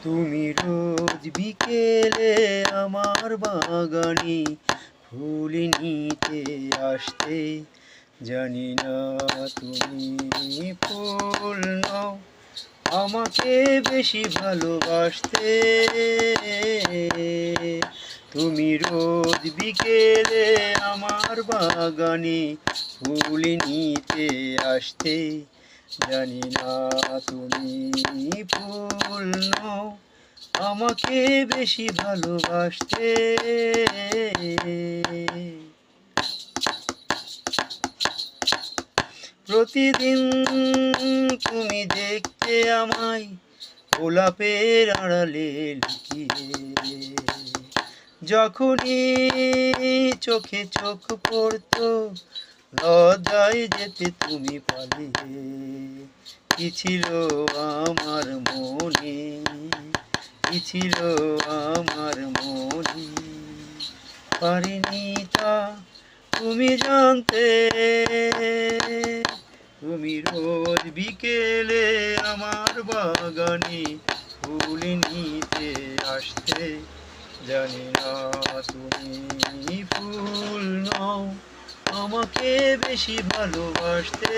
তুমি রোজ বিকেলে আমার বাগানে ফুল নিতে আসতে, জানি না তুমি ফুল নও আমাকে বেশি ভালোবাসতে। তুমি রোজ বিকেলে আমার বাগানে ফুল নিতে আসতে, জানি না তুমি ফুল নও আমাকে বেশি ভালোবাসতে। প্রতিদিন তুমি দেখতে আমায় গোলাপের আড়ালে লুকিয়ে, যখনই চোখে চোখ পড়তো লজ্জায় যেতে তুমি পালিয়ে। কি ছিল আমার মনে, কি ছিল আমার মনে, পারিনি তা তুমি জানতে। তুমি রোজ বিকেলে আমার বাগানে ফুল নিতে আসতে, জানি না তুমি ফুল নও আমাকে বেশি ভালোবাসতে।